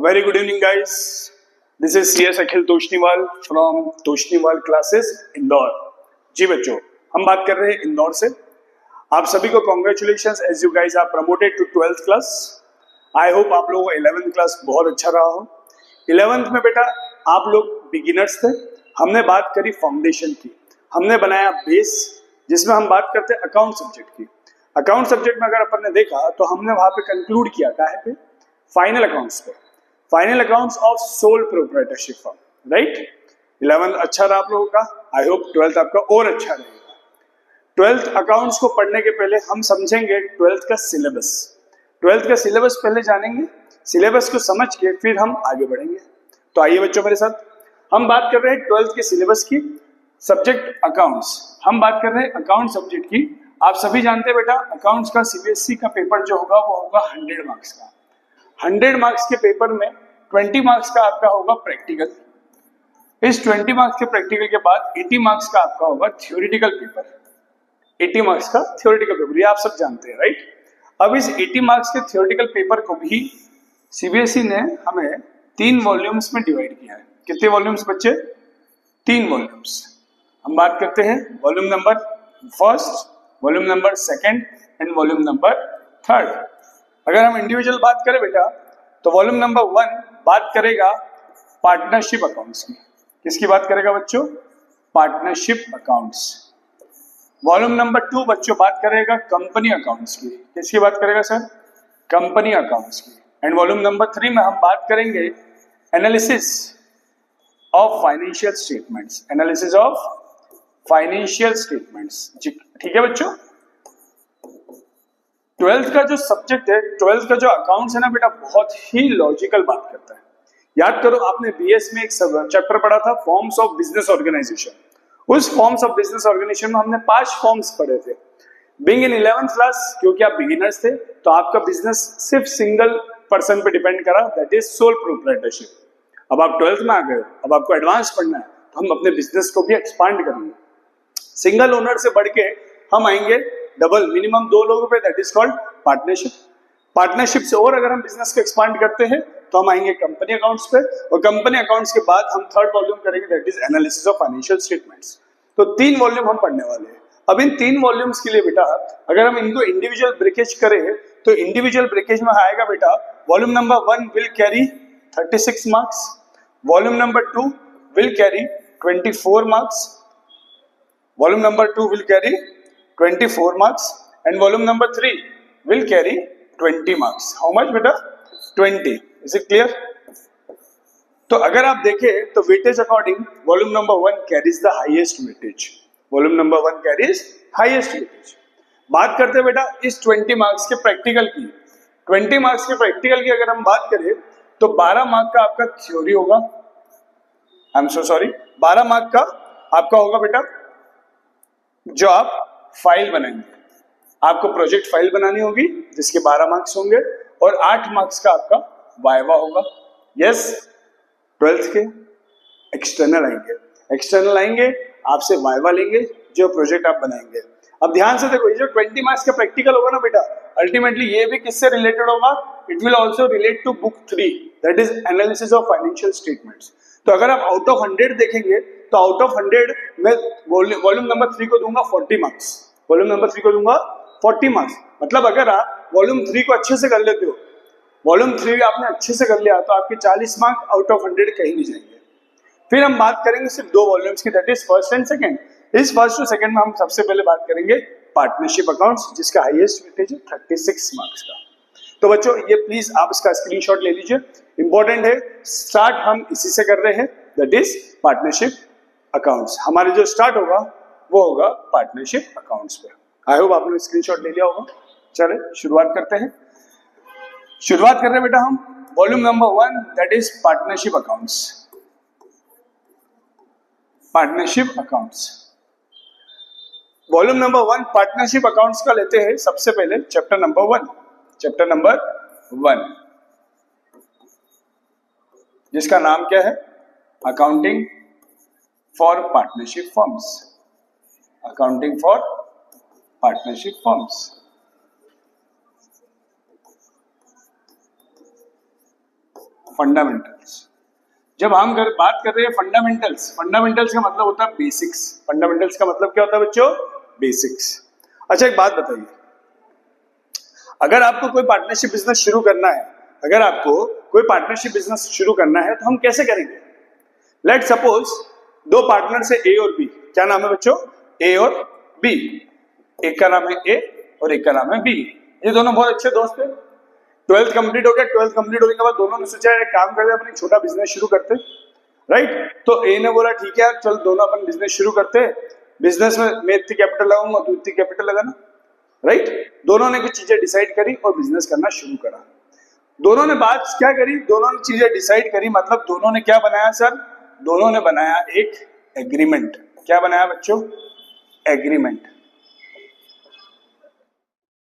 Very good evening, guys. This is CS Akhil Toshniwal from Toshniwal Classes, Indore. जी बच्चों, हम बात कर रहे हैं इंदौर से. आप सभी को congratulation as you guys are promoted to 12th class. I hope आप लोगों को 11th क्लास बहुत अच्छा रहा हो. 11th में बेटा आप लोग बिगिनर्स थे. हमने बात करी फाउंडेशन की, हमने बनाया बेस, जिसमें हम बात करते हैं अकाउंट सब्जेक्ट की. अकाउंट सब्जेक्ट में अगर अपन ने देखा तो हमने वहां पे कंक्लूड किया काहे पे, फाइनल अकाउंट्स पे, final accounts of sole proprietorship firm. Right, 11th अच्छा रहा आप लोगों का. आई होप 12th आपका और अच्छा रहेगा. 12th अकाउंट्स को पढ़ने के पहले हम समझेंगे 12th का सिलेबस. 12th का सिलेबस पहले जानेंगे, सिलेबस को समझ के फिर हम आगे बढ़ेंगे. तो आइए बच्चों मेरे साथ, हम बात कर रहे हैं 12th के सिलेबस की. सब्जेक्ट अकाउंट्स, हम बात कर रहे हैं अकाउंट सब्जेक्ट की. आप सभी जानते हैं बेटा अकाउंट्स का सीबीएसई का पेपर जो होगा वो होगा 100 मार्क्स का. 100 मार्क्स के पेपर में 20 मार्क्स का आपका होगा प्रैक्टिकल. इस 20 मार्क्स के प्रैक्टिकल के बाद 80 मार्क्स का आपका होगा थ्योरेटिकल पेपर. 80 मार्क्स का थ्योरेटिकल पेपर, ये आप सब जानते हैं. राइट, अब इस 80 मार्क्स के थ्योरेटिकल पेपर को भी सीबीएसई ने हमें 3 वॉल्यूम्स में डिवाइड किया है. कितने वॉल्यूम्स बच्चे? 3 वॉल्यूम्स. हम बात करते हैं volume number first, volume number second and volume number third. अगर हम इंडिविजुअल बात करें बेटा तो वॉल्यूम नंबर 1 बात करेगा पार्टनरशिप अकाउंट्स की. किसकी बात करेगा बच्चों? Partnership accounts. वॉल्यूम नंबर 2 बच्चों बात करेगा कंपनी अकाउंट्स की. किसकी बात करेगा सर? कंपनी अकाउंट्स की. एंड वॉल्यूम नंबर 3 में हम बात करेंगे analysis of financial statements. Analysis of financial statements. ठीक है बच्चों. 12th का जो सब्जेक्ट है, 12th का जो अकाउंट्स है ना बेटा, बहुत ही लॉजिकल बात करता है. याद करो आपने बीएस में एक चैप्टर पढ़ा था फॉर्म्स ऑफ बिजनेस ऑर्गेनाइजेशन. उस फॉर्म्स ऑफ बिजनेस ऑर्गेनाइजेशन में हमने 5 फॉर्म्स पढ़े थे. बीइंग इन 11th क्लास, क्योंकि आप बिगिनर्स थे तो आपका बिजनेस सिर्फ सिंगल पर्सन पे डिपेंड करा, दैट इज सोल प्रोप्राइटरशिप. अब आप 12th में आ गए, अब आपको एडवांस पढ़ना है तो हम अपने बिजनेस को भी एक्सपांड करेंगे. सिंगल ओनर से बढ़ के हम आएंगे डबल, मिनिमम 2 लोगों पे, that is called partnership. Partnership से और अगर हम बिजनेस को एक्सपांड करते हैं तो हम आएंगे कंपनी अकाउंट्स पे, और कंपनी अकाउंट्स के बाद हम थर्ड वॉल्यूम करेंगे, that is analysis of financial statements. तो 3 वॉल्यूम हम पढ़ने वाले हैं. अब इन 3 वॉल्यूम्स के लिए बेटा अगर हम इनको इंडिविजुअल ब्रेकेज करें तो इंडिविजुअल ब्रेकेज में आएगा बेटा volume number 1 will carry 36 marks, volume number 2 will carry 24 marks, volume number 2 will carry 24 marks and volume number 3 will carry 20 marks. How much beta? 20. Is it clear? तो अगर आप देखें तो weightage according volume number 1 carries the highest weightage. Volume number 1 carries highest weightage. बात करते हैं बेटा इस 20 मार्क्स के प्रैक्टिकल की. 20 मार्क्स के प्रैक्टिकल की अगर हम बात करें तो 12 मार्क का आपका थ्योरी होगा. I am so sorry, 12 mark का आपका होगा बेटा जो आप फाइल बनाएंगे. आपको प्रोजेक्ट फाइल बनानी होगी जिसके 12 मार्क्स होंगे, और 8 मार्क्स का आपका वाइवा होगा. यस, 12th के एक्सटर्नल आएंगे. एक्सटर्नल आएंगे, आपसे वाइवा लेंगे जो प्रोजेक्ट आप बनाएंगे. अब ध्यान से देखो, ये जो 20 मार्क्स का प्रैक्टिकल होगा ना बेटा, अल्टीमेटली ये भी किससे रिलेटेड होगा? It will also relate to book 3, that is analysis of financial statements. तो अगर आप आउट ऑफ 100 देखेंगे तो आउट ऑफ 100 मैं वॉल्यूम नंबर 3 को दूंगा 40 मार्क्स. वॉल्यूम नंबर 3 को दूंगा 40 मार्क्स. मतलब अगर आप वॉल्यूम 3 को अच्छे से कर लेते हो, वॉल्यूम 3 आपने अच्छे से कर लिया तो आपके 40 मार्क्स आउट ऑफ 100 कहीं नहीं जाएंगे. फिर हम बात करेंगे सिर्फ 2 वॉल्यूम्स की, that is first and second. इस फर्स्ट और सेकंड में हम सबसे पहले बात करेंगे पार्टनरशिप अकाउंट्स, जिसका हाईएस्ट वेटेज है 36 मार्क्स का. तो बच्चों ये प्लीज आप इसका स्क्रीनशॉट ले लीजिए, इंपॉर्टेंट है. स्टार्ट हम इसी से कर रहे हैं, दैट इज पार्टनरशिप अकाउंट्स. हमारे जो स्टार्ट होगा वो होगा पार्टनरशिप अकाउंट्स पे. आई होप आपने स्क्रीनशॉट ले लिया होगा. चले शुरुआत करते हैं. शुरुआत कर रहे हैं बेटा हम volume number 1, that is partnership accounts. Partnership accounts volume number 1 partnership accounts का लेते हैं. सबसे पहले चैप्टर नंबर 1, चैप्टर नंबर 1 जिसका नाम क्या है? Accounting for partnership firms. Accounting for partnership firms. Fundamentals. जब हम बात कर रहे हैं फंडामेंटल्स, फंडामेंटल्स का मतलब होता है बेसिक्स। फंडामेंटल्स का मतलब क्या होता है बच्चों? बेसिक्स। अच्छा एक बात बताइए, अगर आपको कोई पार्टनरशिप बिजनेस शुरू करना है, अगर आपको कोई पार्टनरशिप बिजनेस शुरू करना है तो हम कैसे करेंगे? लेट सपोज दो पार्टनर से ए और बी। क्या नाम है बच्चों? ए और बी। एक का नाम है ए और एक का नाम है बी। ये दोनों बहुत अच्छे दोस्त हैं। 12th कंप्लीट हो गया। 12th कंप्लीट होने के बाद दोनों ने सोचा एक काम करते, अपनी छोटा बिजनेस शुरू करते, राइट? तो ए ने बोला ठीक है चल दोनों अपन बिजनेस शुरू करते। बिजनेस में मैं इतनी कैपिटल लगाऊंगा, तू इतनी कैपिटल लगाना, राइट? दोनों ने कुछ चीजें डिसाइड करी और बिजनेस करना शुरू करा। दोनों ने बात क्या करी? दोनों ने चीजें डिसाइड करी, मतलब दोनों ने क्या बनाया सर? दोनों ने बनाया एक एग्रीमेंट। क्या बनाया बच्चों? एग्रीमेंट।